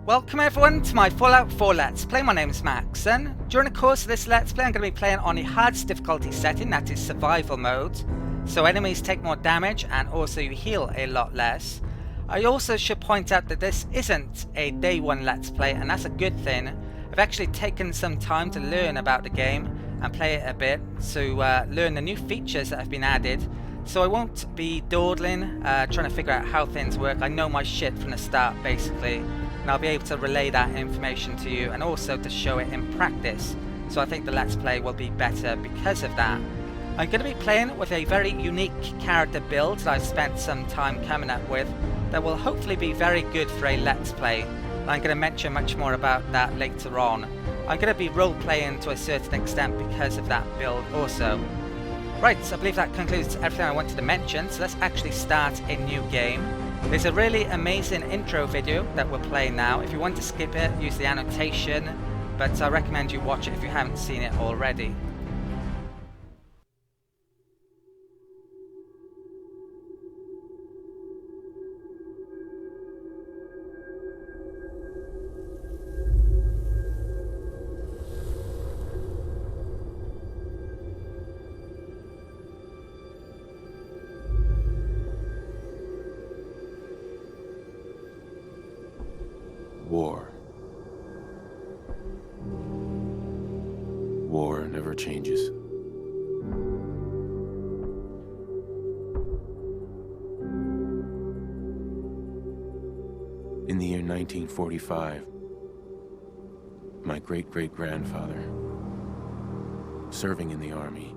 Welcome everyone to my Fallout 4 Let's Play. My name is Macsen. During the course of this Let's Play I'm going to be playing on the hardest difficulty setting, that is survival mode. So enemies take more damage and also you heal a lot less. I also should point out that this isn't a day one Let's Play, and that's a good thing. I've actually taken some time to learn about the game and play it a bit to learn the new features that have been added. So I won't be dawdling, trying to figure out how things work. I know my shit from the start basically, and I'll be able to relay that information to you and also to show it in practice. So I think the Let's Play will be better because of that. I'm going to be playing with a very unique character build that I've spent some time coming up with that will hopefully be very good for a Let's Play. And I'm going to mention much more about that later on. I'm going to be role-playing to a certain extent because of that build also. Right, so I believe that concludes everything I wanted to mention, so let's actually start a new game. There's a really amazing intro video that we're playing now. If you want to skip it, use the annotation, but I recommend you watch it if you haven't seen it already. War. War never changes. In the year 1945, my great-great-grandfather, serving in the army,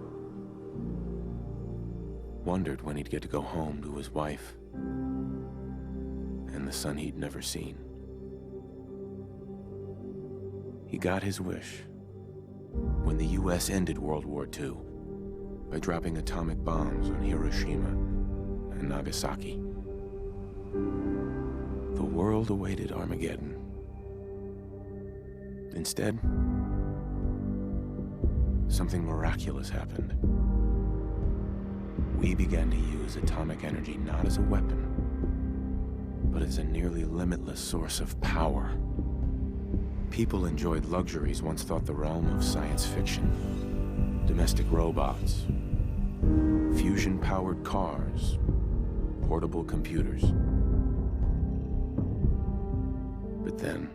wondered when he'd get to go home to his wife and the son he'd never seen. He got his wish when the U.S. ended World War II by dropping atomic bombs on Hiroshima and Nagasaki. The world awaited Armageddon. Instead, something miraculous happened. We began to use atomic energy not as a weapon, but as a nearly limitless source of power. People enjoyed luxuries once thought the realm of science fiction. Domestic robots, fusion-powered cars, portable computers. But then,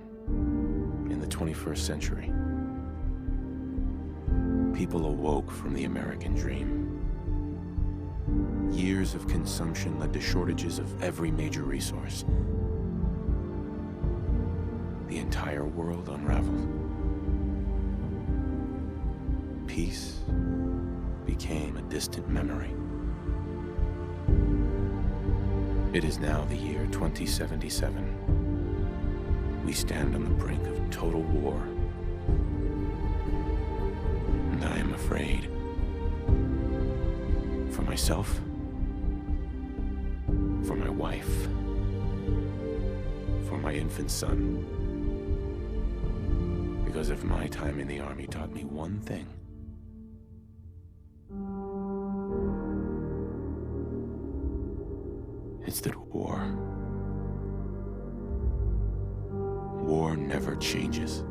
in the 21st century, people awoke from the American dream. Years of consumption led to shortages of every major resource. The entire world unraveled. Peace became a distant memory. It is now the year 2077. We stand on the brink of total war. And I am afraid. For myself, for my wife, for my infant son. Because if my time in the army taught me one thing, it's that war never changes.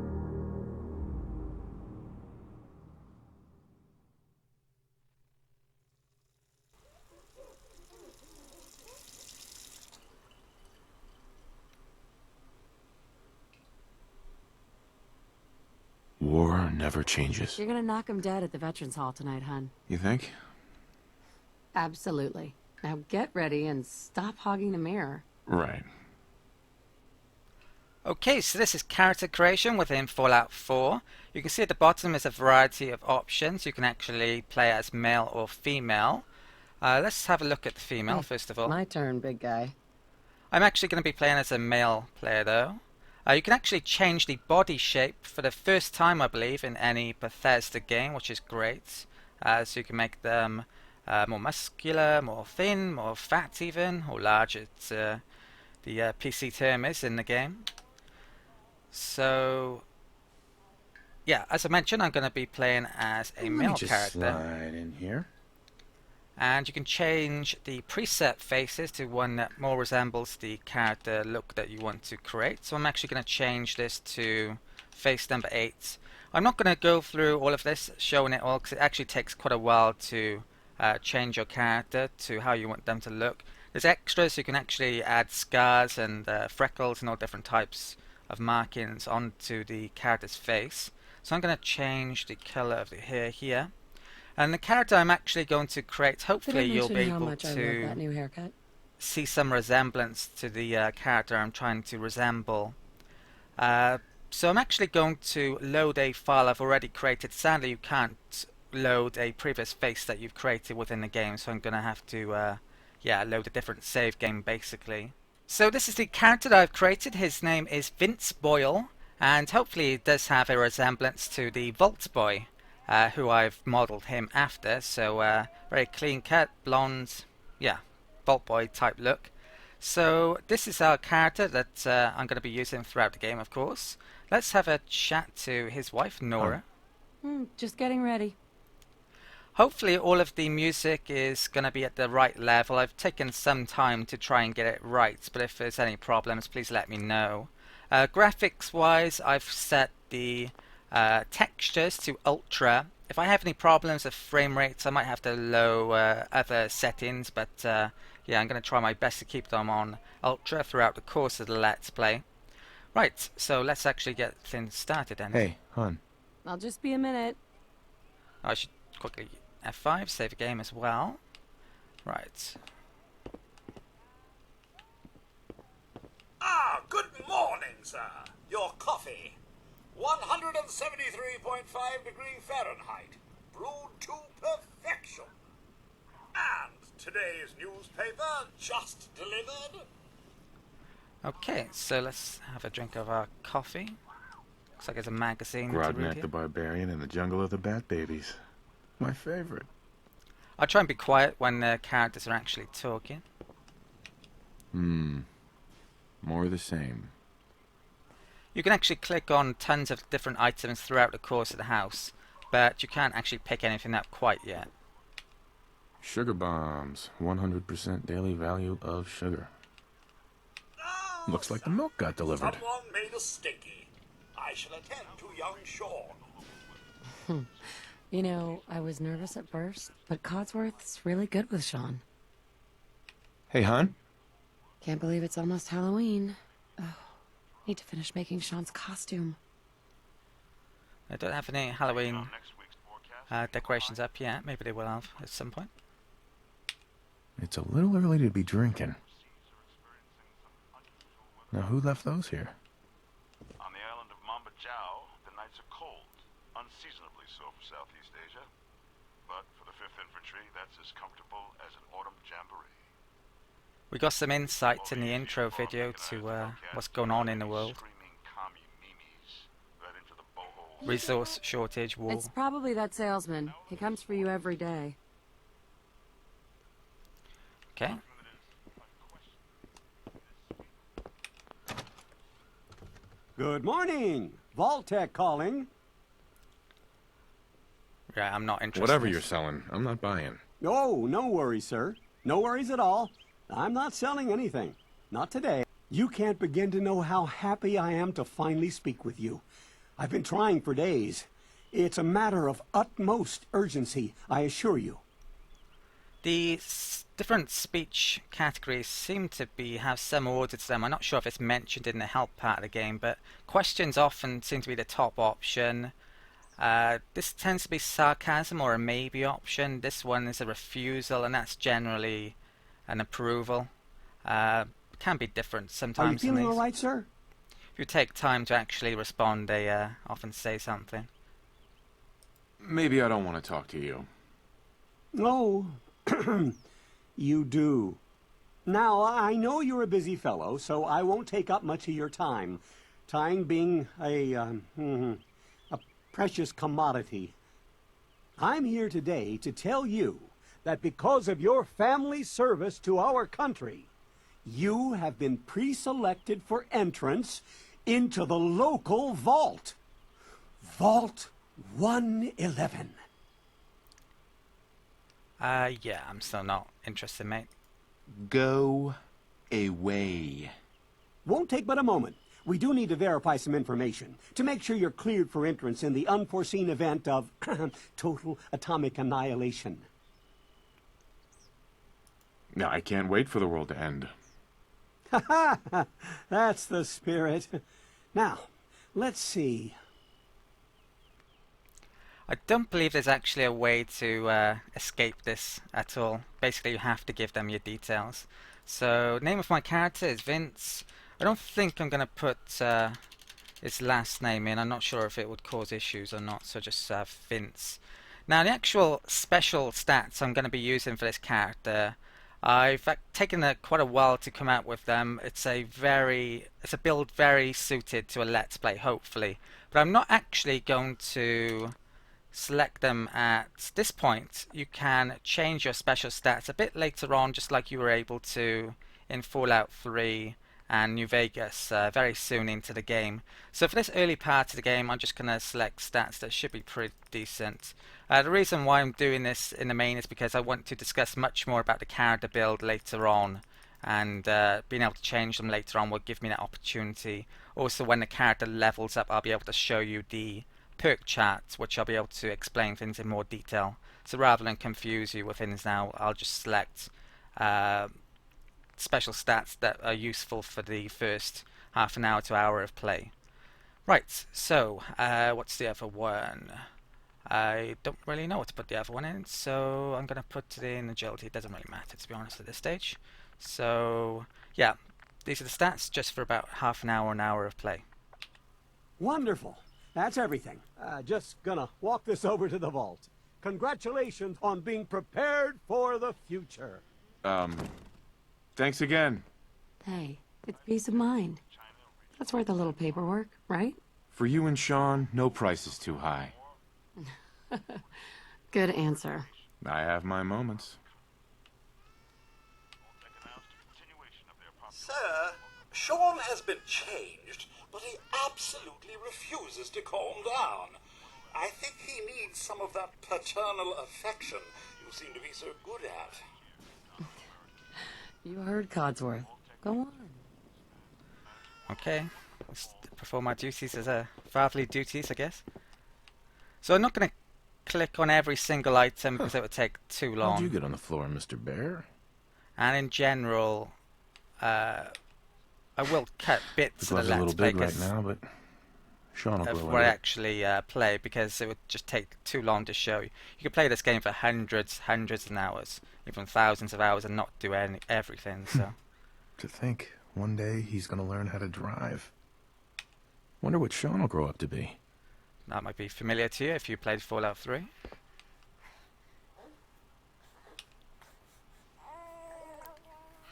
War never changes. You're gonna knock him dead at the Veterans Hall tonight, hun. You think? Absolutely. Now get ready and stop hogging the mirror. Right. Okay, so this is character creation within Fallout 4. You can see at the bottom is a variety of options. You can actually play as male or female. Let's have a look at the female first of all. My turn, big guy. I'm actually going to be playing as a male player though. You can actually change the body shape for the first time, I believe, in any Bethesda game, which is great. So you can make them more muscular, more thin, more fat even, or large, the PC term is in the game. So, yeah, as I mentioned, I'm going to be playing as a male character. Slide in here. And you can change the preset faces to one that more resembles the character look that you want to create. So I'm actually going to change this to face number 8. I'm not going to go through all of this showing it all because it actually takes quite a while to change your character to how you want them to look. There's extras, you can actually add scars and freckles and all different types of markings onto the character's face. So I'm going to change the color of the hair here. And the character I'm actually going to create, hopefully you'll be able to see some resemblance to the character I'm trying to resemble. So I'm actually going to load a file I've already created. Sadly you can't load a previous face that you've created within the game, so I'm going to have to load a different save game basically. So this is the character that I've created. His name is Vince Boyle, and hopefully it does have a resemblance to the Vault Boy, who I've modelled him after. So very clean cut, blonde, Vault Boy type look. So this is our character that I'm going to be using throughout the game, of course. Let's have a chat to his wife, Nora. Just getting ready. Hopefully all of the music is going to be at the right level. I've taken some time to try and get it right, but if there's any problems, please let me know. Graphics wise, I've set the textures to ultra. If I have any problems with frame rates, I might have to lower other settings, but I'm going to try my best to keep them on ultra throughout the course of the Let's Play. Right, so let's actually get things started then. Hey, hon. I'll just be a minute. I should quickly F5, save a game as well. Right. Ah, good morning, sir. Your coffee. 173.5 degrees Fahrenheit. Brewed to perfection. And today's newspaper just delivered. Okay, so let's have a drink of our coffee. Looks like it's a magazine to read Grodnak here. the Barbarian in the Jungle of the Bat Babies. My favorite. I'll try and be quiet when the characters are actually talking. More the same. You can actually click on tons of different items throughout the course of the house, but you can't actually pick anything up quite yet. Sugar bombs. 100% daily value of sugar. Oh, Looks like the milk got delivered. Someone made a stinky. I shall attend to young Sean. You know, I was nervous at first, but Codsworth's really good with Sean. Hey, hon. Can't believe it's almost Halloween. Oh, need to finish making Sean's costume. I don't have any Halloween decorations up yet. Maybe they will have at some point. It's a little early to be drinking. Now, who left those here? On the island of Mambajow, the nights are cold, unseasonably so for Southeast Asia. But for the 5th Infantry, that's as comfortable as an autumn jamboree. We got some insight in the intro video to what's going on in the world. Resource shortage, war. It's probably that salesman. He comes for you every day. Okay. Good morning. Vault-Tec calling. Yeah, I'm not interested. Whatever in you're this. selling, I'm not buying. Oh, no worries, sir. No worries at all. I'm not selling anything. Not today. You can't begin to know how happy I am to finally speak with you. I've been trying for days. It's a matter of utmost urgency, I assure you. The different speech categories seem to have some order to them. I'm not sure if it's mentioned in the help part of the game, but questions often seem to be the top option. This tends to be sarcasm or a maybe option. This one is a refusal, and that's generally an approval. Can be different sometimes. Are you feeling all right, sir? If you take time to actually respond, they often say something. Maybe I don't want to talk to you. Oh, you do. Now, I know you're a busy fellow, so I won't take up much of your time. Time being a precious commodity. I'm here today to tell you that because of your family service to our country, you have been pre-selected for entrance into the local vault. Vault 111. Yeah, I'm still not interested, mate. Go away. Won't take but a moment. We do need to verify some information to make sure you're cleared for entrance in the unforeseen event of total atomic annihilation. No, I can't wait for the world to end. Ha ha! That's the spirit. Now, let's see. I don't believe there's actually a way to escape this at all. Basically, you have to give them your details. So, name of my character is Vince. I don't think I'm going to put his last name in. I'm not sure if it would cause issues or not, so just Vince. Now, the actual special stats I'm going to be using for this character, I've taken quite a while to come out with them. It's a build very suited to a Let's Play, hopefully. But I'm not actually going to select them at this point. You can change your special stats a bit later on, just like you were able to in Fallout 3 and New Vegas very soon into the game. So for this early part of the game, I'm just going to select stats that should be pretty decent. The reason why I'm doing this in the main is because I want to discuss much more about the character build later on, and being able to change them later on will give me that opportunity. Also, when the character levels up, I'll be able to show you the perk chart, which I'll be able to explain things in more detail. So rather than confuse you with things now, I'll just select special stats that are useful for the first half an hour to hour of play. Right, so what's the other one? I don't really know what to put the other one in, so I'm going to put it in agility. It doesn't really matter, to be honest, at this stage. So yeah, these are the stats just for about half an hour of play. Wonderful. That's everything. Just gonna walk this over to the vault. Congratulations on being prepared for the future. Thanks again. Hey, it's peace of mind. That's worth a little paperwork, right? For you and Sean, no price is too high. Good answer. I have my moments. Sir, Sean has been changed, but he absolutely refuses to calm down. I think he needs some of that paternal affection you seem to be so good at. You heard Codsworth. Go on. Okay, let's perform our duties as fatherly duties, I guess. So I'm not going to click on every single item because it would take too long. How'd you get on the floor, Mr. Bear? And in general, I will cut bits The of the glove's a little Let's Play big right now, but Sean will of grow what I it. actually play, because it would just take too long to show you. You could play this game for hundreds of hours, even thousands of hours, and not do everything. So To think, one day he's gonna learn how to drive. Wonder what Sean will grow up to be. that might be familiar to you if you played Fallout 3.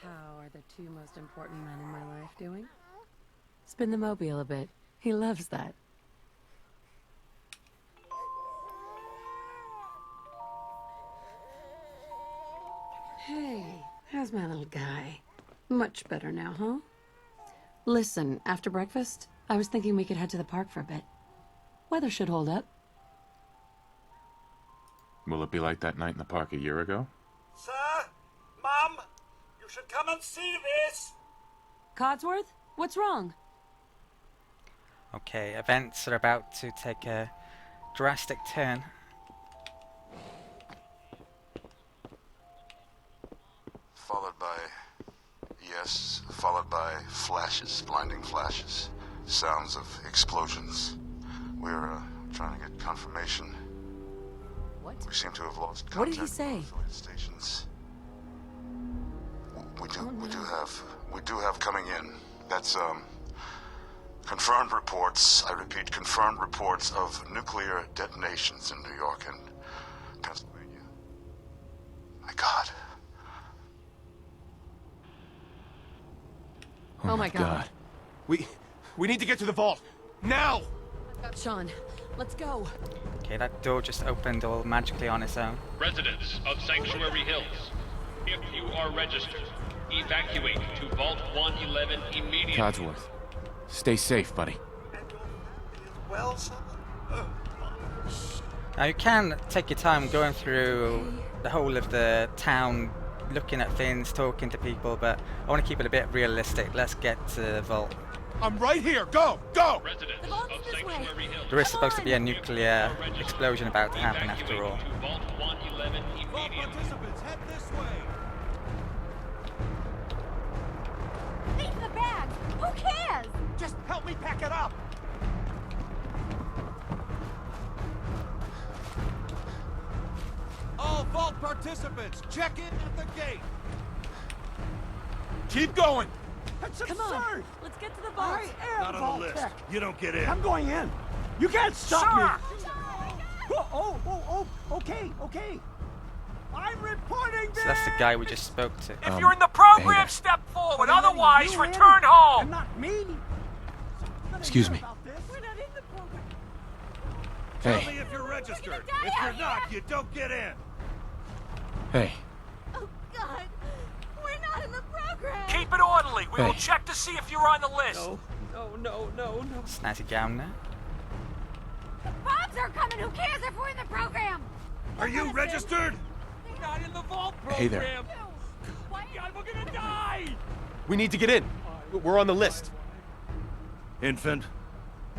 How are the two most important men in my life doing? Spin the mobile a bit. He loves that. Hey, how's my little guy? Much better now, huh? Listen, after breakfast, I was thinking we could head to the park for a bit. Weather should hold up. Will it be like that night in the park a year ago? Sir, Mum, you should come and see this. Codsworth, what's wrong? Okay, events are about to take a drastic turn. Followed by flashes, blinding flashes, sounds of explosions. We're trying to get confirmation. What? We seem to have lost contact What did he with say? affiliate stations. We do have coming in. That's confirmed reports. I repeat, confirmed reports of nuclear detonations in New York and Pennsylvania. My God. Oh my God. We need to get to the vault now. Sean, let's go. Okay, that door just opened all magically on its own. Residents of Sanctuary Hills, if you are registered, evacuate to Vault 111 immediately. Codsworth, stay safe, buddy. Well, sir? Oh, Now you can take your time going through the whole of the town, looking at things, talking to people, but I want to keep it a bit realistic. Let's get to the vault. I'm right here. Go! Go! Residents The vault's of this way. Sanctuary Hills. There is Come supposed to be a on. nuclear explosion about to happen Evacuate after all. to Vault 111 Vault immediately. participants, head this way. Leave the bags. Who cares? Just help me pack it up. All vault participants, check in at the gate. Keep going. That's Come absurd. on. Let's get to the vault. I am Not on Vault the list. Tech. You don't get in. I'm going in. You can't stop me. Okay. I'm reporting this. So that's the guy we just spoke to. If you're in the program, hey there. step forward. But I'm letting Otherwise, you in, return home. and not me. Excuse me. We're not in the program. Tell Hey, me if you're registered. die If out you're not, here. you don't get in. hey, Oh, God. We're not in the program. Keep it orderly. We will Hey. check to see if you're on the list. No. Snazzy gown there. The bombs are coming. Who cares if we're in the program? Are you registered? We're not in the vault program. Hey there. Why? God, we're gonna die. We need to get in. We're on the list. Infant,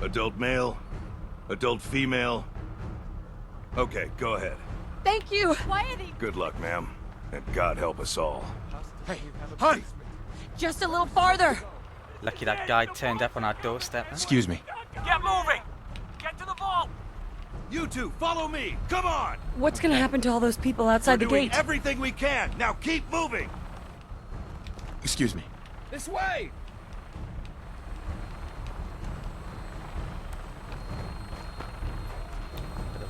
adult male, adult female. Okay, go ahead. Thank you. Why are they Good luck, ma'am. And God help us all. Hey, Hun! just a little farther? Lucky that guy turned up on our doorstep. Huh? excuse me. Get moving. Get to the vault. You two, follow me. Come on. What's gonna happen to all those people outside the We're doing gate? everything we can. Now keep moving. Excuse me. This way!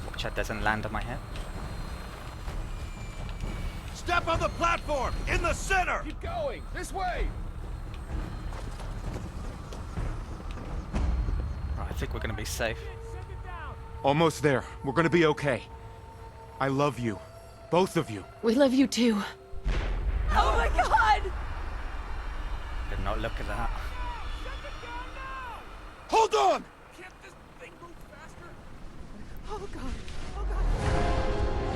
Watch that doesn't land on my head. Step on the platform in the center. Keep going! This way! Right, I think we're gonna be safe. Almost there. We're gonna be okay. I love you. Both of you. We love you too. Oh, my God. Did not look at that. Hold on. Can't this thing move faster? Oh, God. Oh, God.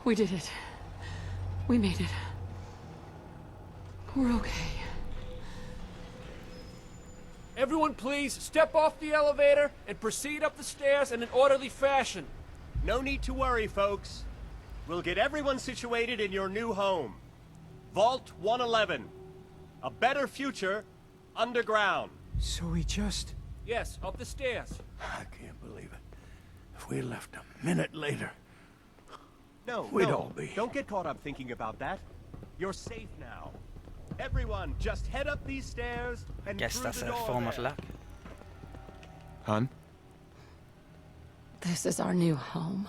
We did it. We made it. We're okay. Everyone please step off the elevator and proceed up the stairs in an orderly fashion. No need to worry, folks. We'll get everyone situated in your new home. Vault 111. A better future underground. So we just... Yes, up the stairs. I can't believe it. If we left a minute later, No, we'd no. all be. Don't get caught up thinking about that. You're safe now. Everyone, just head up these stairs and Guess through that's the a door form of there. luck. Hun? This is our new home.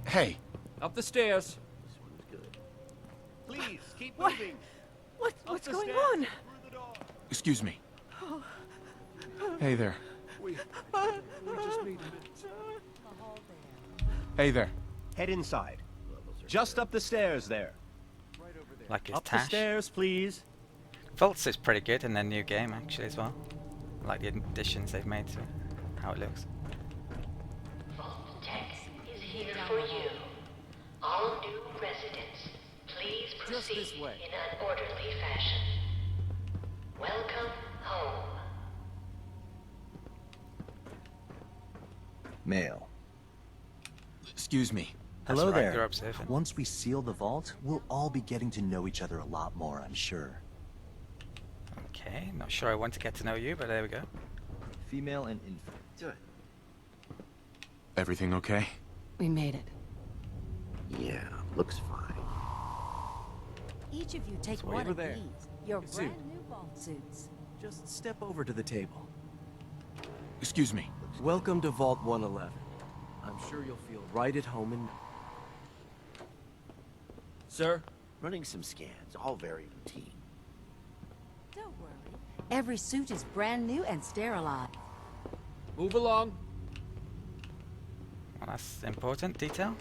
Hey, Up the stairs. Please, keep moving. Up What's the going stairs on? and through the door. excuse me. Hey there. Hey there. Head inside. Just up the stairs there. Like his Up the Tash. stairs, please. Vaults is pretty good in their new game actually as well. I like the additions they've made to how it looks. Tech is here for you. All new residents, please proceed this way. in an orderly fashion. Welcome home. Male. Excuse me. That's Hello right, there. you're observant. Once we seal the vault, we'll all be getting to know each other a lot more, I'm sure. Okay, not sure I want to get to know you, but there we go. Female and infant. Good. Everything okay? We made it. Yeah, looks fine. Each of you take way one over of there. these. Your Suit. brand new vault suits. Just step over to the table. Excuse me. Welcome to Vault 111. I'm sure you'll feel right at home in... Sir? Running some scans, all very routine. Don't worry. Every suit is brand new and sterilized. Move along. Well, that's important detail.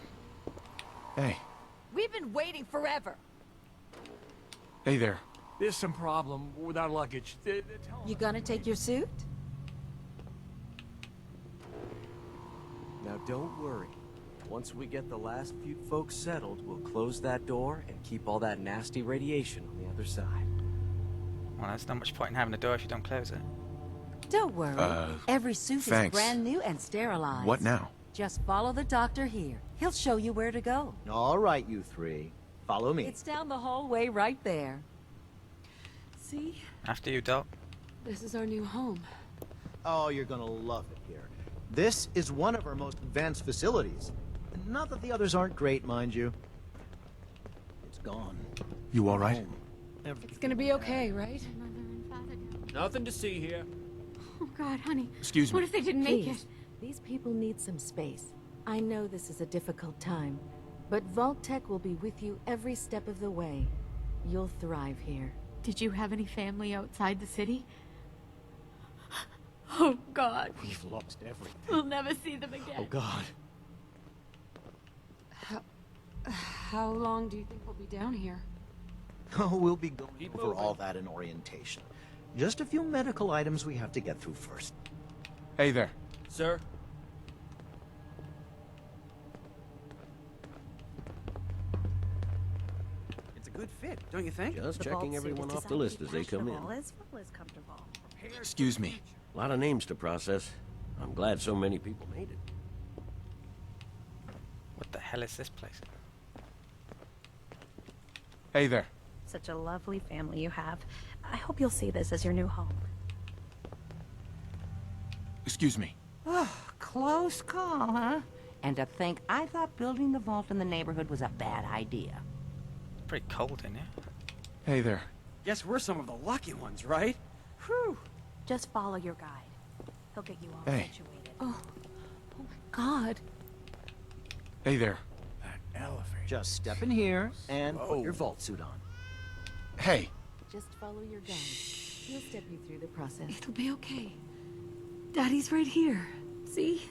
Hey. We've been waiting forever. Hey there. There's some problem with our luggage. You gonna take your suit? Now don't worry. Once we get the last few folks settled, we'll close that door and keep all that nasty radiation on the other side. Well, there's not much point in having a door if you don't close it. Don't worry. Every suit thanks. is brand new and sterilized. What now? Just follow the doctor here. He'll show you where to go. All right, you three. Follow me. It's down the hallway right there. See? After you, Doc. This is our new home. Oh, you're gonna love it here. This is one of our most advanced facilities. Not that the others aren't great, mind you. It's gone. You all right? It's gonna be okay, right? Nothing to see here. Oh, God, honey. Excuse me. What if they didn't make Please. it? These people need some space. I know this is a difficult time, but Vault Tech will be with you every step of the way. You'll thrive here. Did you have any family outside the city? Oh, God. We've lost everything. We'll never see them again. Oh, God. How long do you think we'll be down here? Oh, we'll be going over all that in orientation. Just a few medical items we have to get through first. Hey there. Sir? It's a good fit, don't you think? Just checking everyone off the list as they come in. As well as comfortable. Excuse me. A lot of names to process. I'm glad so many people made it. What the hell is this place? Hey there. Such a lovely family you have. I hope you'll see this as your new home. Excuse me. Oh, close call, huh? And to think I thought building the vault in the neighborhood was a bad idea. Pretty cold in here. Hey there. Guess we're some of the lucky ones, right? Whew. Just follow your guide. He'll get you all Hey. situated. Oh my God. Hey there. That elevator. Just step in here and put your vault suit on. Hey. Just follow your guide. He'll step you through the process. It'll be okay. Daddy's right here. See?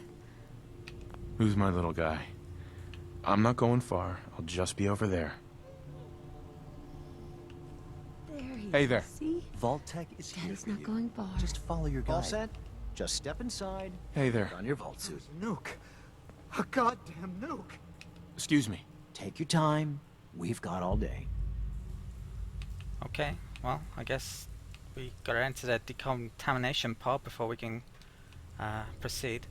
Who's my little guy? I'm not going far. I'll just be over there. There he Hey is. there. See? Vault Tech is here Daddy's for not you. going far. Just follow your guide. All set? Just step inside. Hey there. Put on your vault suit. Nuke. A goddamn nuke. Excuse me. Take your time. We've got all day. Okay, well, I guess we gotta enter the decontamination pod before we can proceed.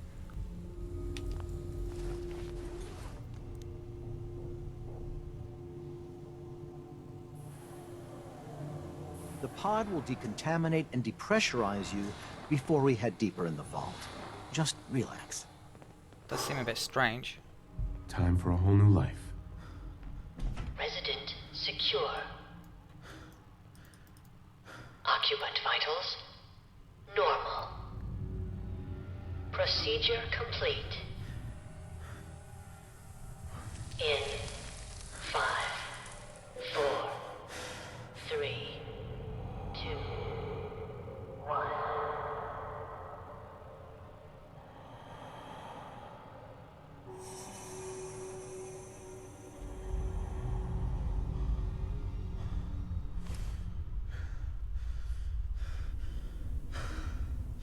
The pod will decontaminate and depressurize you before we head deeper in the vault. Just relax. Does seem a bit strange. Time for a whole new life. Resident secure. Occupant vitals normal. Procedure complete. In 5, 4, 3, 2, 1.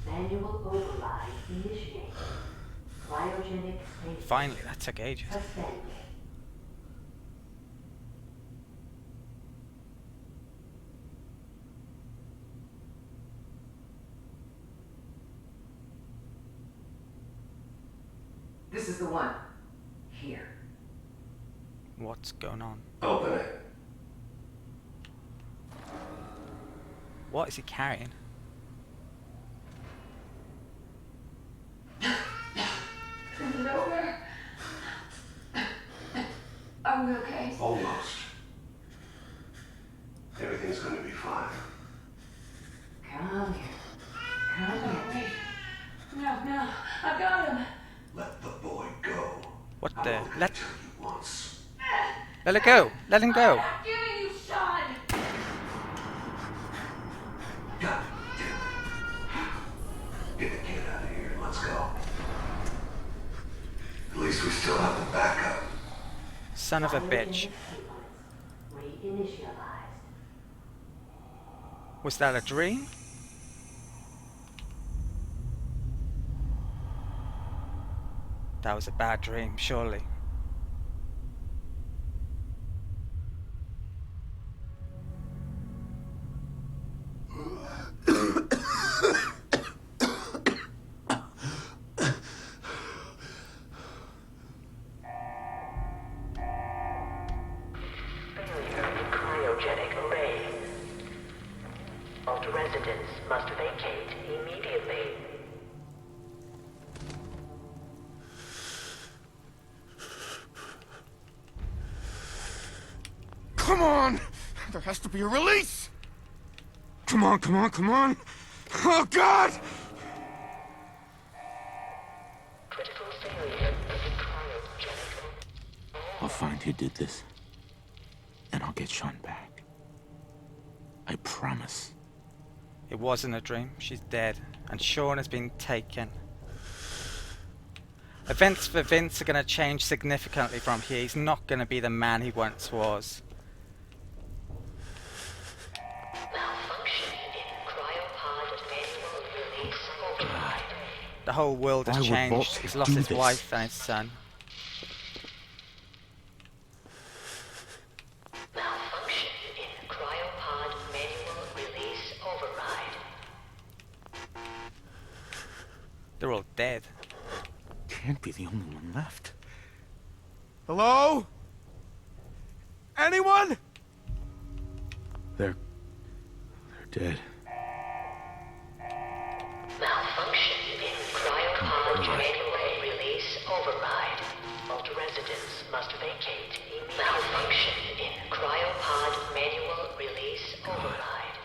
Manual override initiated. Cryogenic state. Finally, that took ages. Suspended. This is the one. Here. What's going on? Open it. What is he carrying? Is it over? Are we okay? Almost. Everything's going to be fine. Come here. Come here. Wait. No, I got him. Let the boy go. What I the? only Let. tell you once. Let it go. Let him go. I'm giving you Sean. Get the kid out of here. Let's go. At least we still have the backup. Son of a bitch. Was that a dream? That was a bad dream, surely. Cryogenic array. Alt residents must vacate immediately. Come on! There has to be a release! Come on, come on, come on! Oh, God! Critical failure of the cryogenic. I'll find who did this. And I'll get Sean back. I promise. It wasn't a dream. She's dead. And Sean has been taken. Events for Vince are going to change significantly from here. He's not going to be the man he once was. The whole world has changed. He's lost his wife and his son. Malfunction in cryopod manual release override. They're all dead. Can't be the only one left. Hello? Anyone? They're dead. Malfunction in cryopod manual release override. Alt residents must vacate. Malfunction in cryopod manual release override.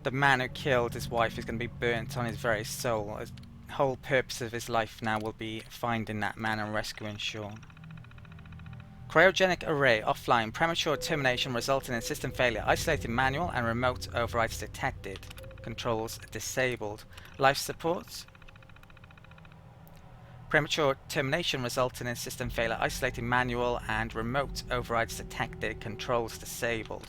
The man who killed his wife is going to be burnt on his very soul. The whole purpose of his life now will be finding that man and rescuing Sean. Cryogenic array offline. Premature termination resulting in system failure. Isolated manual and remote overrides detected. Controls disabled. Life support. Premature termination resulting in system failure. Isolated manual and remote overrides detected. Controls disabled.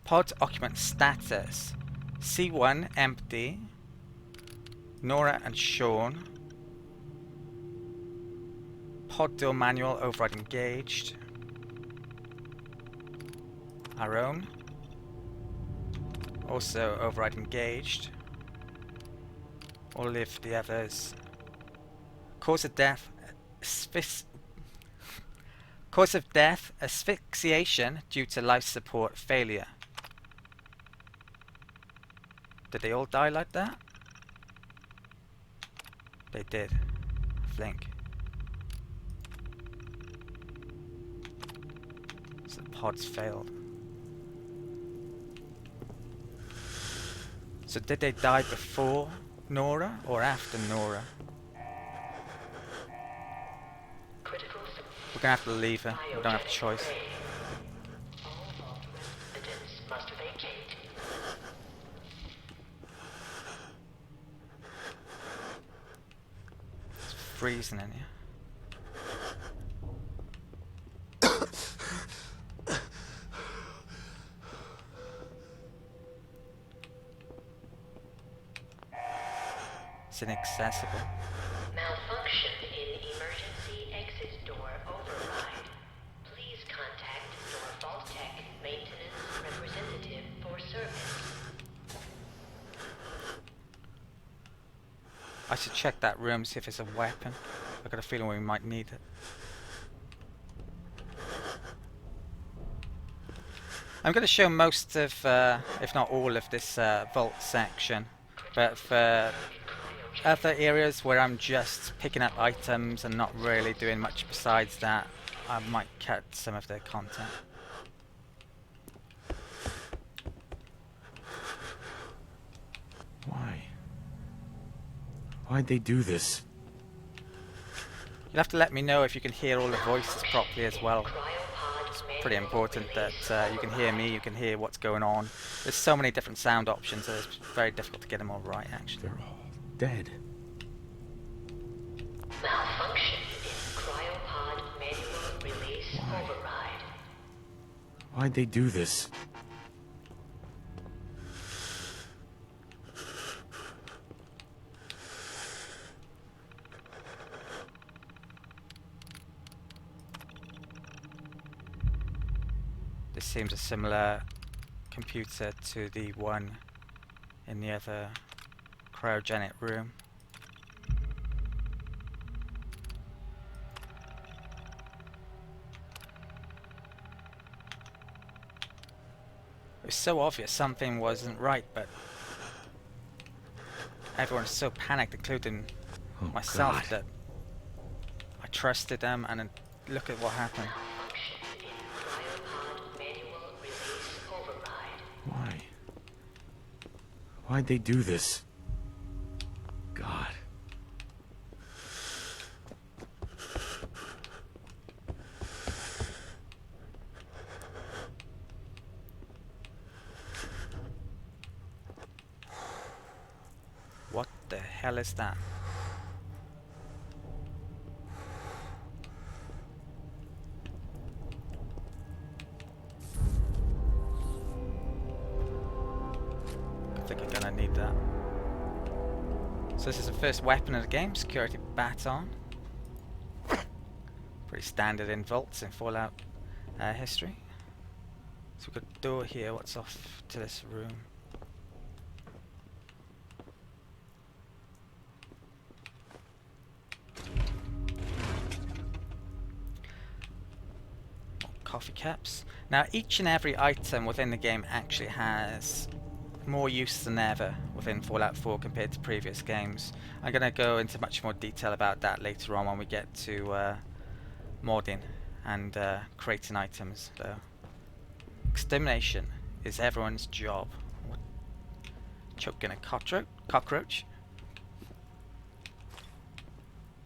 Pod occupant status. C1 empty. Nora and Sean. Pod door manual override engaged. Our own. Also override engaged. All of the others. Cause of death. Cause of death asphyxiation due to life support failure. Did they all die like that? They did, I think. So the pods failed. So did they die before Nora or after Nora? We're gonna have to leave her. We don't have a choice. It's freezing in here. It's inaccessible. Malfunction in emergency exit door override. Please contact your Vault Tech maintenance representative for service. I should check that room, see if it's a weapon. I've got a feeling we might need it. I'm going to show most of, if not all of this vault section, but for other areas where I'm just picking up items and not really doing much besides that, I might cut some of the content. Why'd they do this? You'll have to let me know if you can hear all the voices properly as well. It's pretty important that you can hear me, you can hear what's going on. There's so many different sound options, so it's very difficult to get them all right, actually. They're all dead. Malfunction in cryopod manual release override. Why'd they do this? This seems a similar computer to the one in the other cryogenic room. It was so obvious something wasn't right, but everyone's so panicked, including myself, God. that I trusted them, and then look at what happened. Why? Why'd they do this? God. What the hell is that? I think I'm gonna need that. So this is the first weapon of the game, security baton. Pretty standard in vaults in Fallout history. So we've got a door here. What's off to this room? Coffee caps. Now each and every item within the game actually has more use than ever within Fallout 4 compared to previous games. I'm going to go into much more detail about that later on when we get to modding and creating items. So, extermination is everyone's job. What? Choking a cockroach?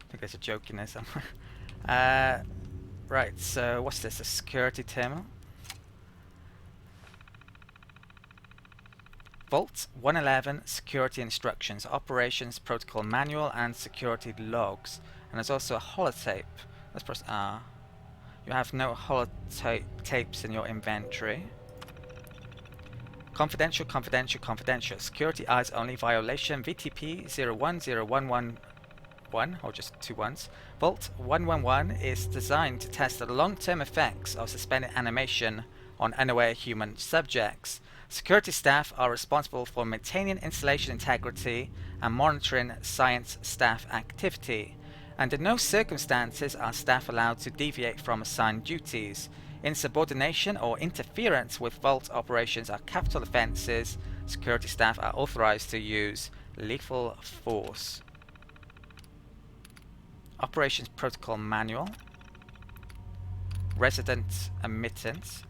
I think there's a joke in there somewhere. Right, so what's this? A security terminal? Vault 111 security instructions, operations protocol manual, and security logs. And there's also a holotape. Let's press R. You have no holotapes in your inventory. Confidential, confidential, confidential. Security eyes only violation. VTP 010111, or just 2 ones. Vault 111 is designed to test the long-term effects of suspended animation on unaware human subjects. Security staff are responsible for maintaining installation integrity and monitoring science staff activity. Under no circumstances are staff allowed to deviate from assigned duties. Insubordination or interference with vault operations are capital offences. Security staff are authorized to use lethal force. Operations Protocol Manual. Resident Admittance.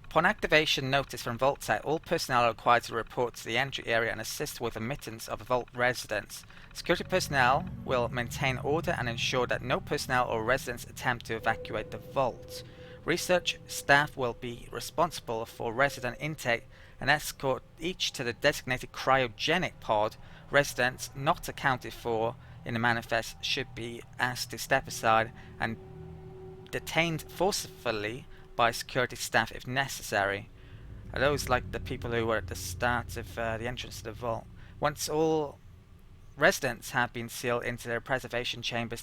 Upon activation notice from VaultTech, all personnel are required to report to the entry area and assist with admittance of Vault residents. Security personnel will maintain order and ensure that no personnel or residents attempt to evacuate the Vault. Research staff will be responsible for resident intake and escort each to the designated cryogenic pod. Residents not accounted for in the manifest should be asked to step aside and detained forcefully by security staff if necessary. Are those like the people who were at the start of the entrance to the vault? Once all residents have been sealed into their preservation chambers,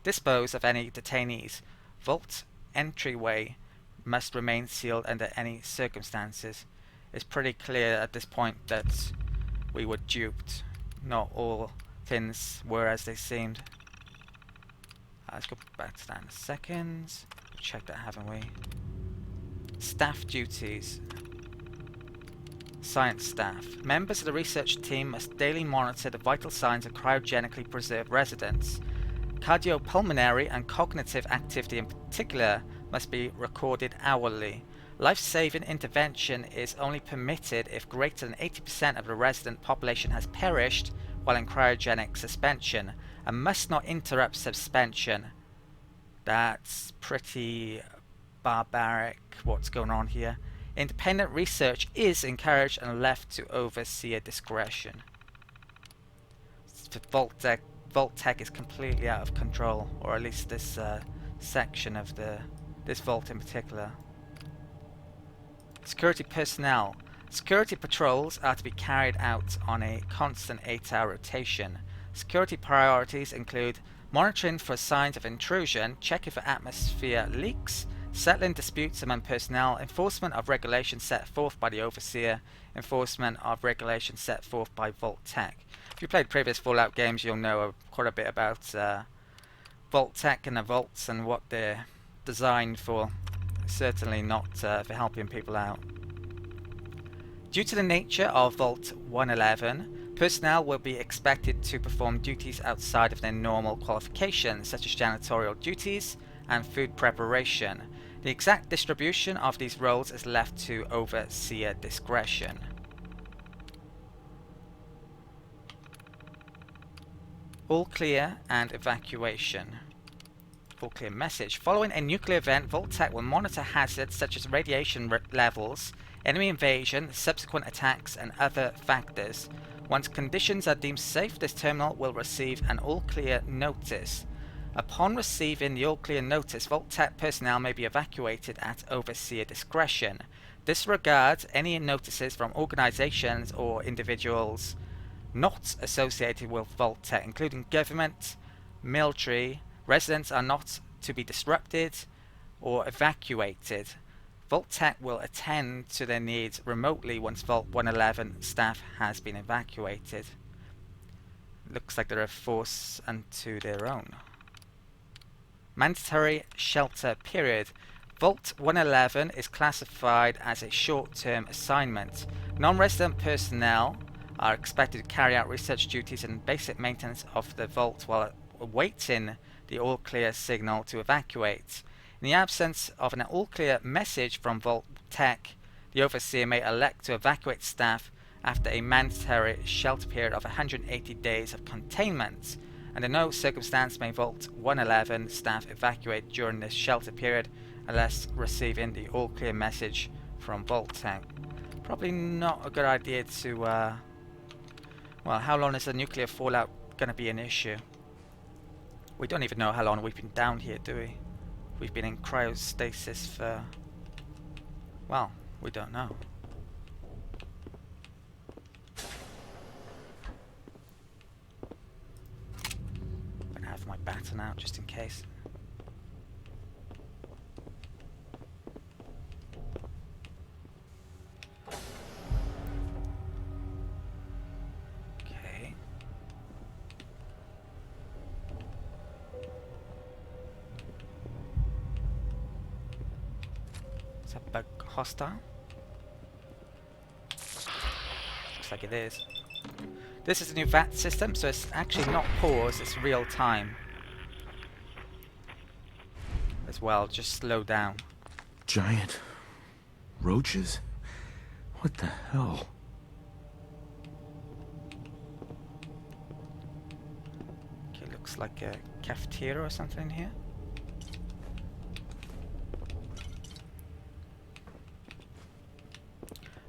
dispose of any detainees. Vault entryway must remain sealed under any circumstances. It's pretty clear at this point that we were duped. Not all things were as they seemed. Let's go back to that in a second. Check that, haven't we? Staff duties. Science staff. Members of the research team must daily monitor the vital signs of cryogenically preserved residents. Cardiopulmonary and cognitive activity in particular must be recorded hourly. Life-saving intervention is only permitted if greater than 80% of the resident population has perished while in cryogenic suspension and must not interrupt suspension. That's pretty barbaric what's going on here. Independent research is encouraged and left to overseer discretion. Vault Tech is completely out of control, or at least this section of this vault in particular. Security personnel. Security patrols are to be carried out on a constant 8-hour rotation. Security priorities include monitoring for signs of intrusion, checking for atmosphere leaks, settling disputes among personnel, enforcement of regulations set forth by the Overseer, enforcement of regulations set forth by Vault Tech. If you played previous Fallout games, you'll know quite a bit about Vault Tech and the vaults and what they're designed for. Certainly not for helping people out. Due to the nature of Vault 111, personnel will be expected to perform duties outside of their normal qualifications, such as janitorial duties and food preparation. The exact distribution of these roles is left to overseer discretion. All clear and evacuation. All clear message. Following a nuclear event, Vault Tech will monitor hazards such as radiation levels, enemy invasion, subsequent attacks, and other factors. Once conditions are deemed safe, this terminal will receive an all clear notice. Upon receiving the all clear notice, Vault Tech personnel may be evacuated at overseer discretion. Disregard any notices from organizations or individuals not associated with Vault Tech, including government, military. Residents are not to be disrupted or evacuated. Vault Tech will attend to their needs remotely once Vault 111 staff has been evacuated. Looks like they're a force unto their own. Mandatory shelter period. Vault 111 is classified as a short-term assignment. Non-resident personnel are expected to carry out research duties and basic maintenance of the vault while awaiting the all-clear signal to evacuate. In the absence of an all-clear message from Vault Tech, the Overseer may elect to evacuate staff after a mandatory shelter period of 180 days of containment. Under no circumstance may Vault 111 staff evacuate during this shelter period unless receiving the all-clear message from Vault Tech. Probably not a good idea to... well, how long is the nuclear fallout going to be an issue? We don't even know how long we've been down here, do we? We've been in cryostasis for... well, we don't know. I'm gonna have my baton out just in case. Okay. Is that bug hostile? Looks like it is. This is a new VAT system, so it's actually not pause, it's real time. As well, just slow down. Giant roaches? What the hell? Okay, looks like a cafeteria or something in here.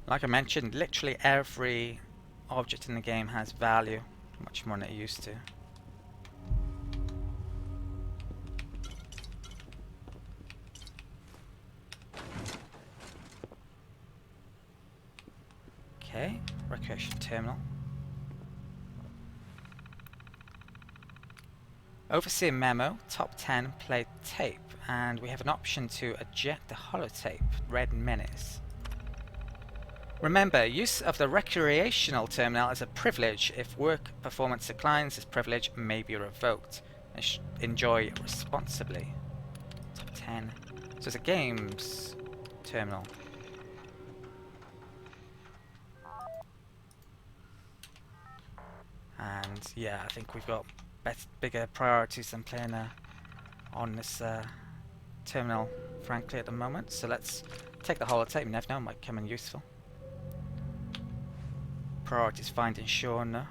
Like I mentioned, literally every object in the game has value, much more than it used to. Okay, recreation terminal. Overseer memo, top 10 played tape, and we have an option to eject the holotape, Red Menace. Remember, use of the recreational terminal is a privilege. If work performance declines, this privilege may be revoked. Enjoy responsibly. Top 10. So it's a games terminal. And yeah, I think we've got bigger priorities than playing on this terminal, frankly, at the moment. So let's Take the holotape, you never know, might come in useful. Priorities finding Sean now.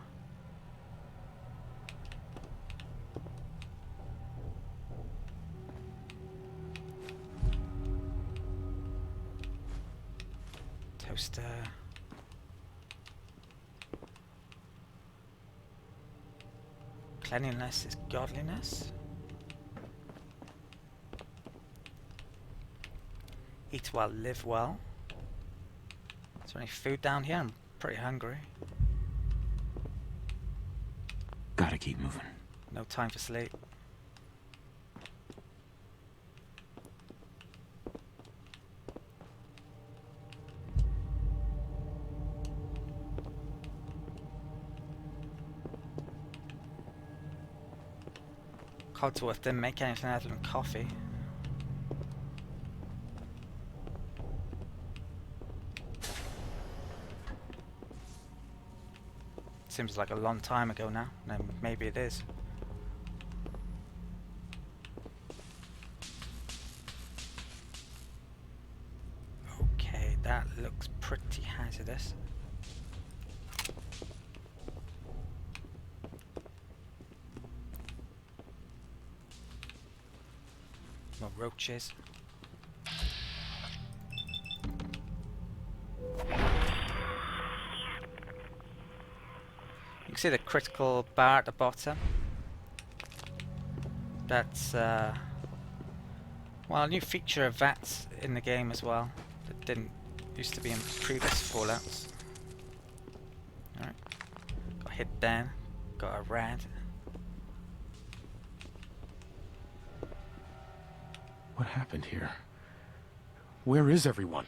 Toaster. Cleanliness is godliness. Eat well, live well. Is there any food down here? I'm pretty hungry. Gotta keep moving. No time for sleep. Codsworth didn't make anything other than coffee. Seems like a long time ago now, and maybe it is. Okay, that looks pretty hazardous. More roaches. You can see the critical bar at the bottom. That's well, a new feature of VATS in the game as well that didn't used to be in previous Fallouts. Alright. Got hit down. Got a rat. What happened here? Where is everyone?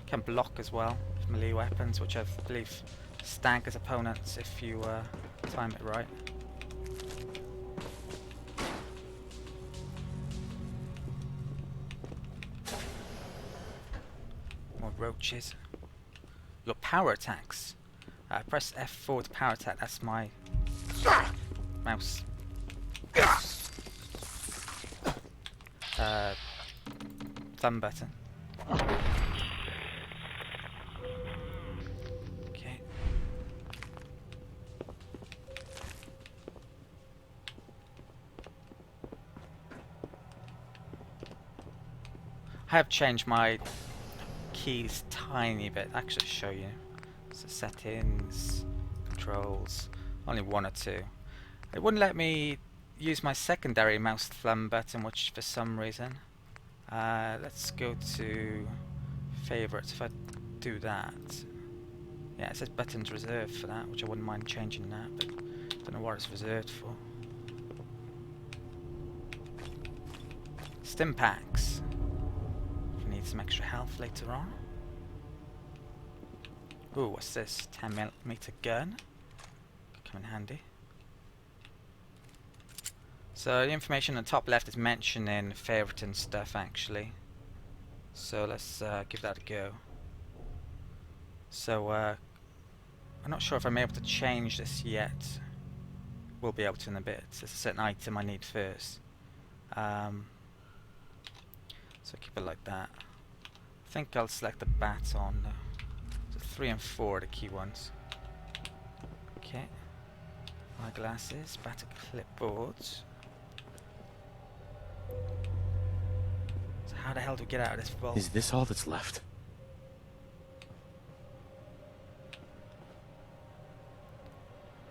Can block as well with melee weapons, which I believe staggers opponents if you time it right. More roaches. Your power attacks. Press F4 to power attack. That's my mouse. Thumb button. Okay. I have changed my keys tiny bit. Actually, show you. So settings, controls, only one or two. It wouldn't let me use my secondary mouse thumb button, which for some reason. Let's go to favorites. If I do that, yeah, it says buttons reserved for that, which I wouldn't mind changing that, but don't know what it's reserved for. Stim packs. If we need some extra health later on. Ooh, what's this? 10mm gun. Could come in handy. So the information on the top left is mentioning favourite and stuff actually. So let's give that a go. So I'm not sure if I'm able to change this yet. We'll be able to in a bit. So it's a certain item I need first. So keep it like that. I think I'll select the baton though. 3 and 4 are the key ones. Okay. Eyeglasses, batter clipboards. So how the hell do we get out of this vault? Is this all that's left?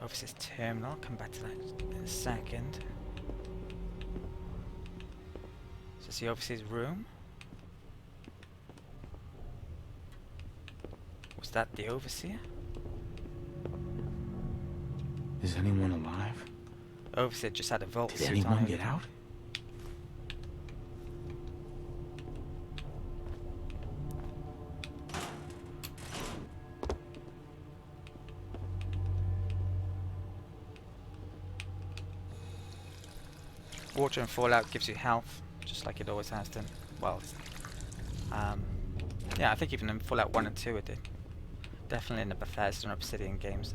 Office's terminal. I'll come back to that in a second. So it's the office's room. Was that the overseer? Is anyone alive? Overseer just had a vault Did suit anyone on. get out? Water and Fallout gives you health, just like it always has done. Well, yeah, I think even in Fallout 1 and 2 it did. Definitely in the Bethesda and Obsidian games.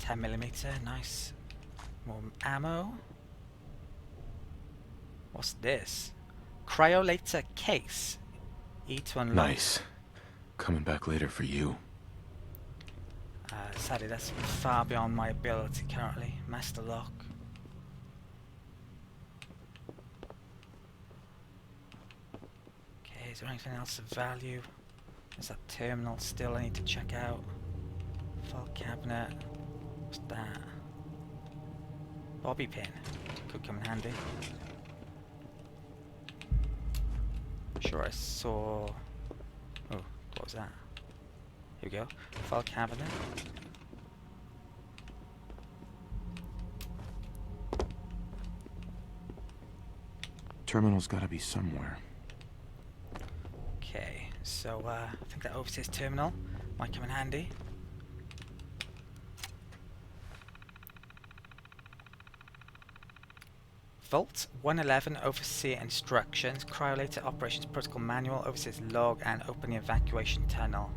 10mm, nice. More ammo. What's this? Cryolator case. E to unlock. Nice. Coming back later for you. Sadly, that's far beyond my ability currently. Master lock. Okay, is there anything else of value? There's that terminal still I need to check out. File cabinet. What's that? Bobby pin. Could come in handy. Sure, I saw. Oh, what was that? Here we go. File cabinet. Terminal's gotta be somewhere. Okay, so I think that overseas terminal might come in handy. Vault 111 Overseer Instructions, Cryolator Operations Protocol Manual, Overseer's Log, and open the evacuation tunnel.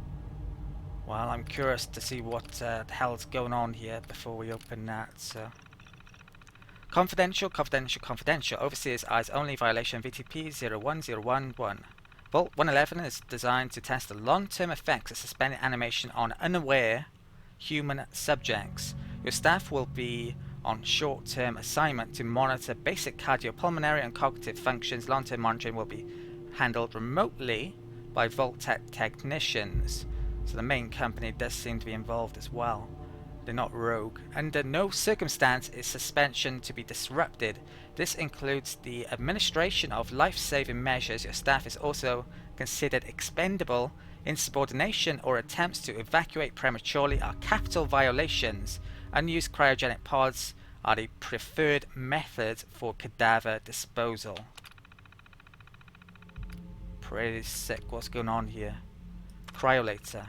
Well, I'm curious to see what the hell's going on here before we open that, so... Confidential, confidential, confidential. Overseer's eyes only violation VTP 01011. Vault 111 is designed to test the long-term effects of suspended animation on unaware human subjects. Your staff will be on short-term assignment to monitor basic cardiopulmonary and cognitive functions. Long-term monitoring will be handled remotely by Vault-Tec technicians. So the main company does seem to be involved as well. They're not rogue. Under no circumstance is suspension to be disrupted. This includes the administration of life-saving measures. Your staff is also considered expendable. Insubordination or attempts to evacuate prematurely are capital violations. Unused cryogenic pods are the preferred method for cadaver disposal. Pretty sick. What's going on here? Cryolator.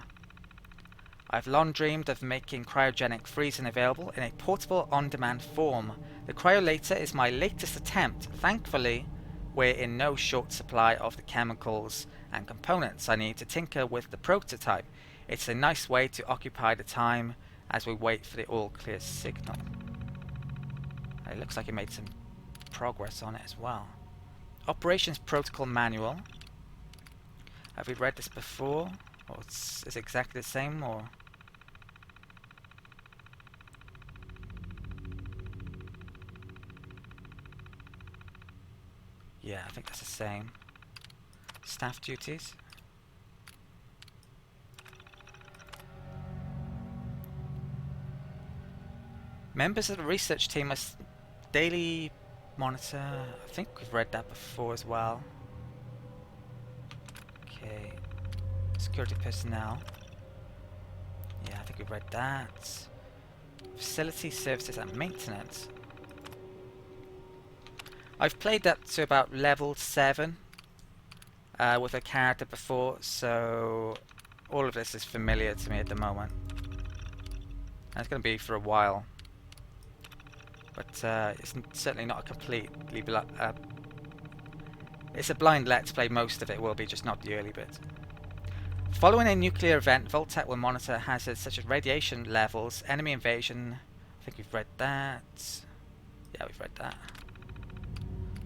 I've long dreamed of making cryogenic freezing available in a portable on-demand form. The cryolator is my latest attempt. Thankfully, we're in no short supply of the chemicals and components I need to tinker with the prototype. It's a nice way to occupy the time as we wait for the all-clear signal. It looks like it made some progress on it as well. Operations Protocol Manual. Have we read this before? Or is it exactly the same, or... Yeah, I think that's the same. Staff duties. Members of the research team must daily monitor... I think we've read that before as well. Okay. Security personnel. Yeah, I think we've read that. Facility services and maintenance. I've played that to about level 7 with a character before, so all of this is familiar to me at the moment. And it's going to be for a while. But it's certainly not a completely... it's a blind let's play. Most of it will be, just not the early bit. Following a nuclear event, Vault-Tec will monitor hazards such as radiation levels, enemy invasion. I think we've read that. Yeah, we've read that.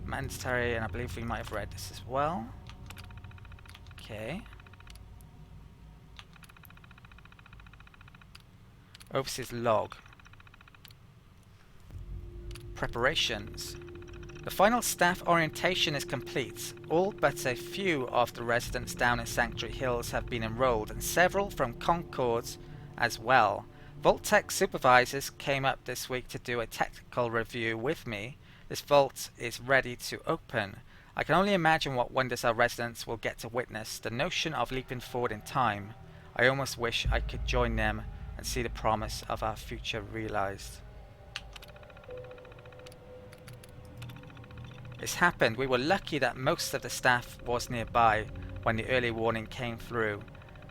Mandatory, and I believe we might have read this as well. Okay. Overseer's log. Preparations. The final staff orientation is complete. All but a few of the residents down in Sanctuary Hills have been enrolled, and several from Concord as well. Vault-Tec supervisors came up this week to do a technical review with me. This vault is ready to open. I can only imagine what wonders our residents will get to witness. The notion of leaping forward in time. I almost wish I could join them and see the promise of our future realized. It's happened. We were lucky that most of the staff was nearby when the early warning came through.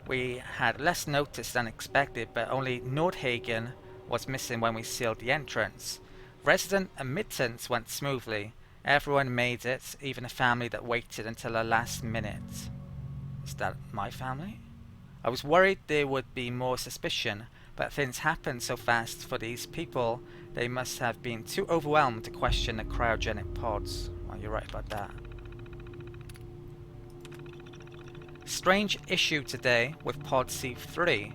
We had less notice than expected, but only Nordhagen was missing when we sealed the entrance. Resident admittance went smoothly. Everyone made it, even a family that waited until the last minute. Is that my family? I was worried there would be more suspicion. but things happened so fast for these people, they must have been too overwhelmed to question the cryogenic pods. Well, you're right about that. Strange issue today with Pod C3.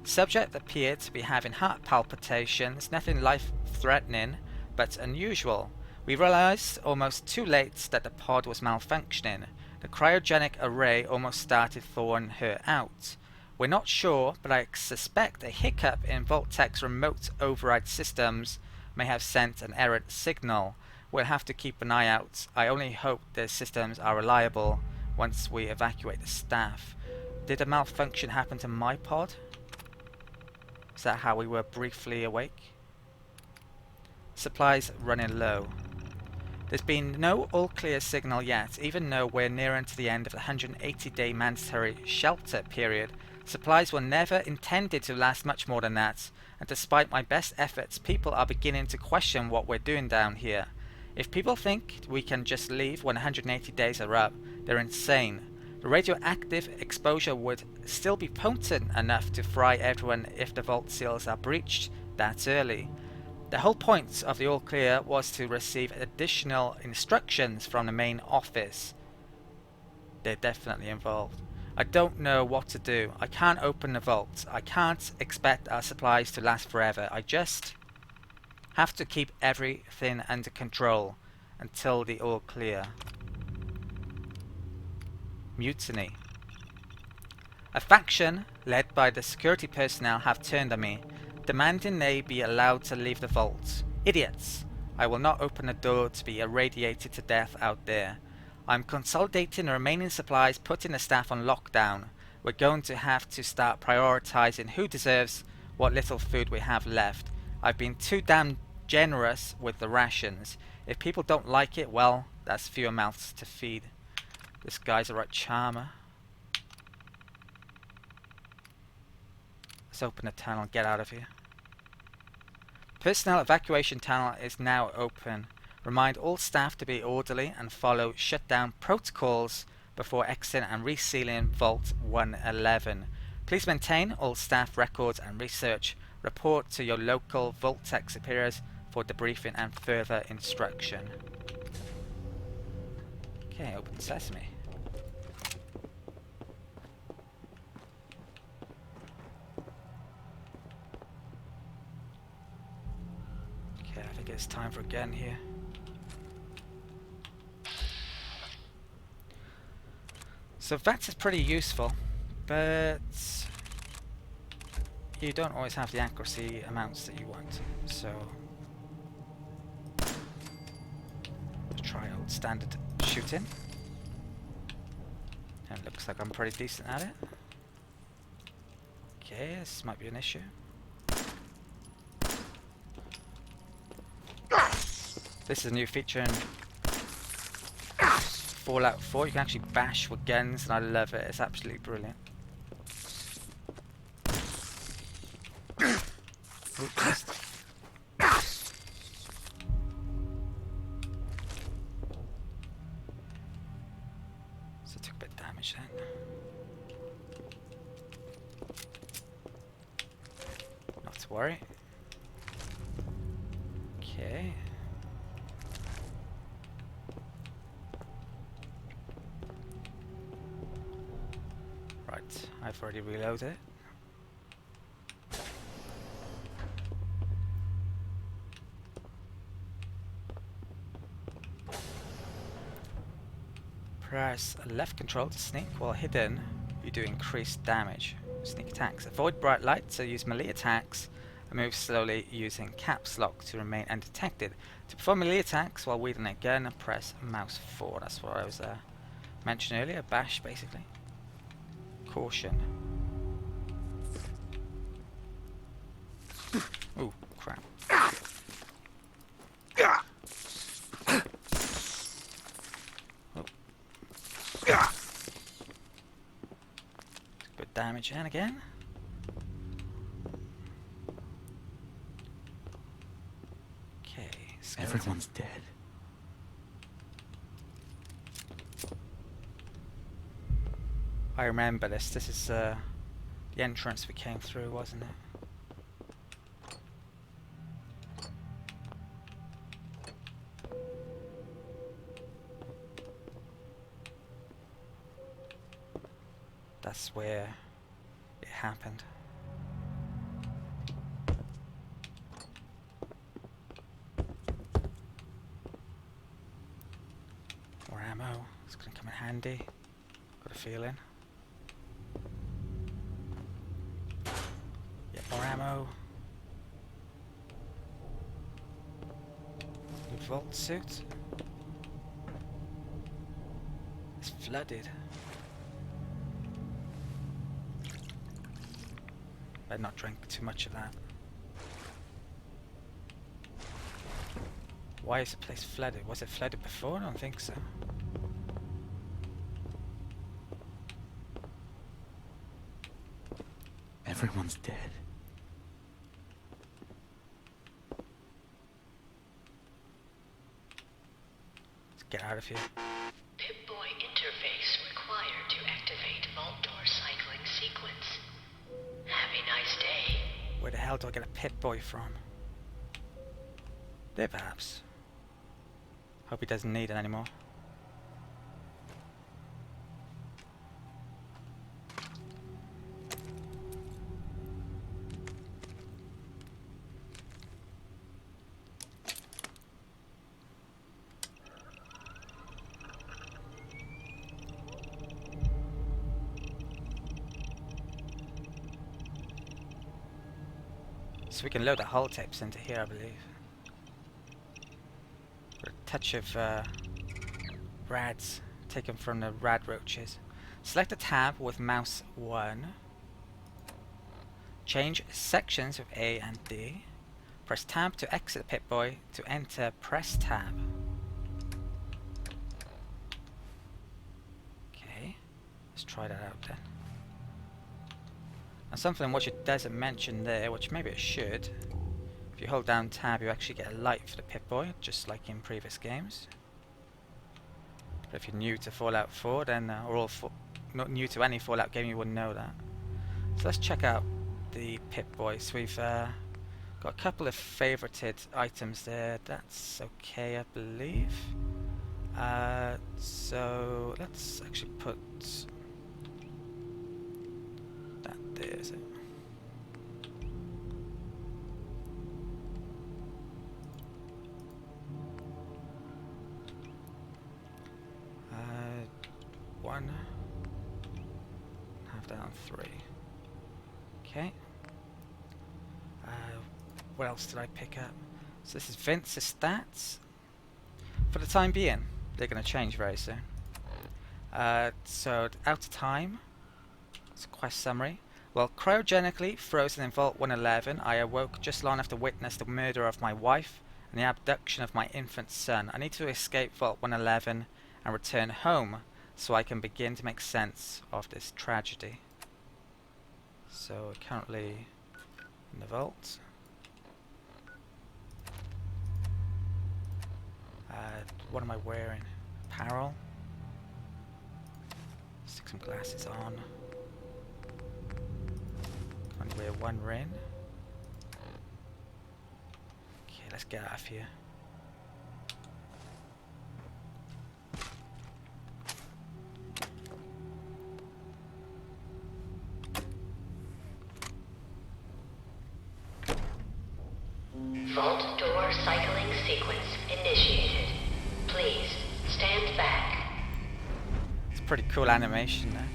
Subject appeared to be having heart palpitations, nothing life-threatening, but unusual. We realized almost too late that the pod was malfunctioning. The cryogenic array almost started thawing her out. We're not sure, but I suspect a hiccup in Vault-Tec's remote override systems may have sent an error signal. We'll have to keep an eye out. I only hope the systems are reliable once we evacuate the staff. Did a malfunction happen to my pod? Is that how we were briefly awake? Supplies running low. There's been no all-clear signal yet, even though we're nearing to the end of the 180-day mandatory shelter period. Supplies were never intended to last much more than that, and despite my best efforts, people are beginning to question what we're doing down here. If people think we can just leave when 180 days are up, they're insane. The radioactive exposure would still be potent enough to fry everyone if the vault seals are breached that early. The whole point of the all clear was to receive additional instructions from the main office. They're definitely involved. I don't know what to do. I can't open the vault. I can't expect our supplies to last forever. I just have to keep everything under control until the all clear. Mutiny. A faction led by the security personnel have turned on me, demanding they be allowed to leave the vault. Idiots! I will not open the door to be irradiated to death out there. I'm consolidating the remaining supplies, putting the staff on lockdown. We're going to have to start prioritizing who deserves what little food we have left. I've been too damn generous with the rations. If people don't like it, well, that's fewer mouths to feed. This guy's a right charmer. Let's open the tunnel and get out of here. Personnel evacuation tunnel is now open. Remind all staff to be orderly and follow shutdown protocols before exiting and resealing Vault 111. Please maintain all staff records and research. Report to your local Vault-Tec superiors for debriefing and further instruction. Okay, open sesame. Okay, I think it's time for a gun here. So VATS is pretty useful, but you don't always have the accuracy amounts that you want. So try old standard shooting. And it looks like I'm pretty decent at it. Okay, this might be an issue. This is a new feature in Fallout 4. You can actually bash with guns, and I love it. It's absolutely brilliant. Oops. So I took a bit of damage then. Not to worry. Okay. Right, I've already reloaded it. Press left control to sneak. While hidden, you do increased damage. Sneak attacks. Avoid bright light, so use melee attacks and move slowly using caps lock to remain undetected. To perform melee attacks while wielding a gun, press mouse 4. That's what I was mentioning earlier. Bash, basically. Caution. Ooh, crap. Oh. Good damage in again. Okay, skeleton. Everyone's dead. I remember this. This is the entrance we came through, wasn't it? That's where it happened. More ammo. It's gonna come in handy. Got a feeling. Yeah, more ammo. New vault suit. It's flooded. Better not drink too much of that. Why is the place flooded? Was it flooded before? I don't think so. Everyone's dead. Let's get out of here. Pip-Boy interface required to activate vault door cycling sequence. Have a nice day. Where the hell do I get a Pip-Boy from? There, perhaps. Hope he doesn't need it anymore. So we can load the hull tapes into here, I believe. A touch of rads taken from the rad roaches. Select a tab with mouse 1. Change sections with A and D. Press tab to exit the Pip-Boy. To enter, press tab. Okay, let's try that out then. And something which it doesn't mention there, which maybe it should. If you hold down tab, you actually get a light for the Pip-Boy, just like in previous games. But if you're new to Fallout 4, then or not new to any Fallout game, you wouldn't know that. So let's check out the Pip-Boy. So we've got a couple of favorited items there. That's okay, I believe. So let's actually put that there. Is it? One. Have that on 3. Okay. What else did I pick up? So this is Vince's stats. For the time being, they're going to change very soon. So out of time. It's a quest summary. Well, cryogenically frozen in Vault 111, I awoke just long enough to witness the murder of my wife and the abduction of my infant son. I need to escape Vault 111 and return home so I can begin to make sense of this tragedy. So we're currently in the vault. What am I wearing? Apparel. Stick some glasses on. Can only wear one ring. Okay, let's get out of here. Vault door cycling sequence initiated. Please stand back. It's a pretty cool animation there.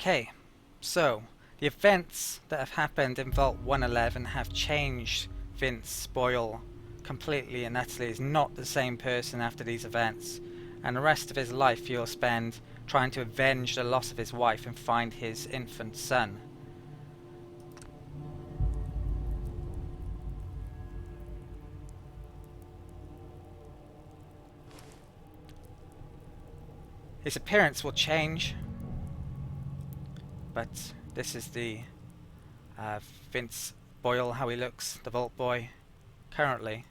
Okay, so the events that have happened in Vault 111 have changed Vince Boyle completely and utterly. He's not the same person after these events, and the rest of his life he'll spend trying to avenge the loss of his wife and find his infant son. His appearance will change, but this is the Vince Boyle, how he looks, the Vault Boy, currently.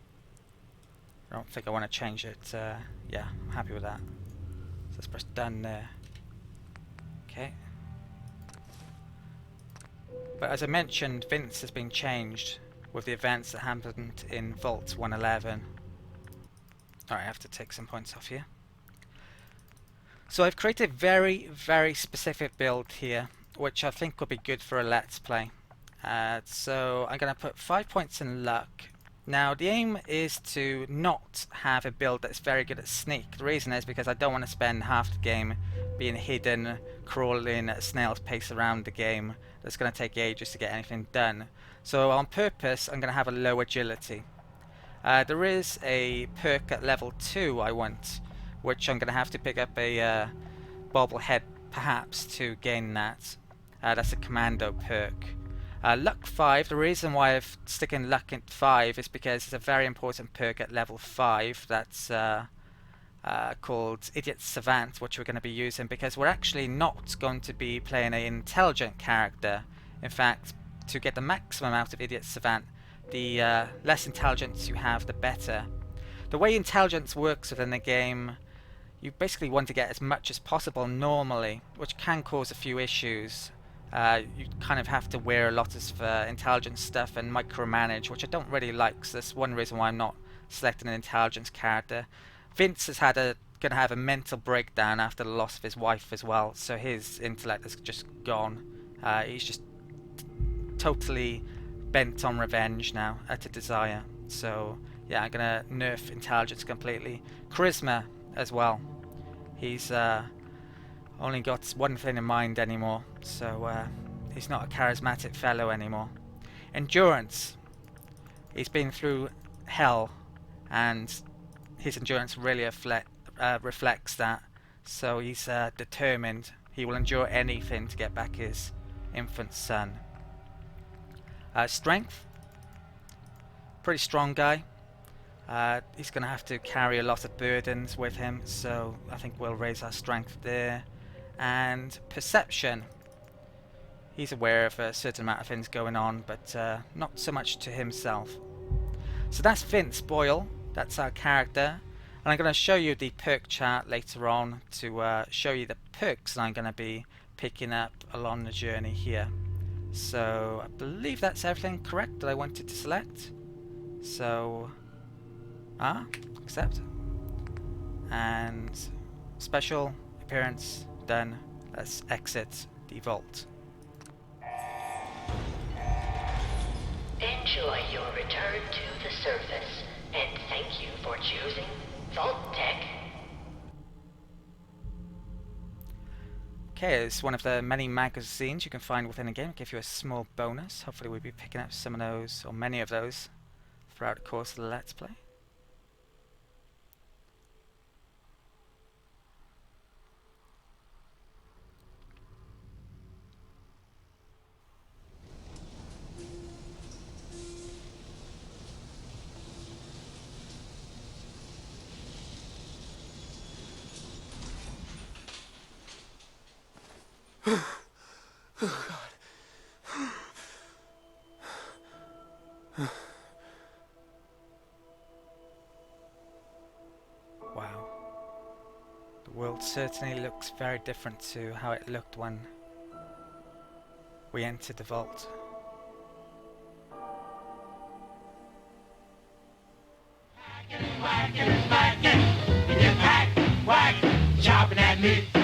I don't think I want to change it. Yeah, I'm happy with that. So let's press done there. Okay. But as I mentioned, Vince has been changed with the events that happened in Vault 111. Alright, I have to take some points off here. So I've created a very, very specific build here, which I think will be good for a Let's Play. So I'm going to put 5 points in luck. Now the aim is to not have a build that's very good at sneak. The reason is because I don't want to spend half the game being hidden, crawling at a snail's pace around the game. That's going to take ages to get anything done. So on purpose I'm going to have a low agility. There is a perk at level 2 I want, which I'm going to have to pick up a bobblehead perhaps to gain that. That's a commando perk. Luck 5, the reason why I've sticking luck at 5 is because it's a very important perk at level 5 that's called Idiot Savant, which we're going to be using because we're actually not going to be playing an intelligent character. In fact, to get the maximum out of Idiot Savant, the less intelligence you have, the better. The way intelligence works within the game, you basically want to get as much as possible normally, which can cause a few issues. You kind of have to wear a lot of intelligence stuff and micromanage, which I don't really like, so that's one reason why I'm not selecting an intelligence character. Vince is going to have a mental breakdown after the loss of his wife as well, so his intellect is just gone. He's just totally bent on revenge now, at a desire. So yeah, I'm gonna nerf intelligence completely. Charisma as well. He's only got one thing in mind anymore, so he's not a charismatic fellow anymore. Endurance. He's been through hell, and his endurance really reflects that. So he's determined. He will endure anything to get back his infant son. Strength. Pretty strong guy. He's going to have to carry a lot of burdens with him, so I think we'll raise our strength there. And perception. He's aware of a certain amount of things going on, but not so much to himself. So that's Vince Boyle. That's our character. And I'm going to show you the perk chart later on to show you the perks that I'm going to be picking up along the journey here. So I believe that's everything correct that I wanted to select. So accept. And special appearance done. Let's exit the vault. Enjoy your return to the surface, and thank you for choosing Vault Tech. Okay, it's one of the many magazines you can find within a game. Give you a small bonus. Hopefully we'll be picking up some of those, or many of those, throughout the course of the Let's Play. Oh, God. Wow. The world certainly looks very different to how it looked when we entered the vault. Chopping at me.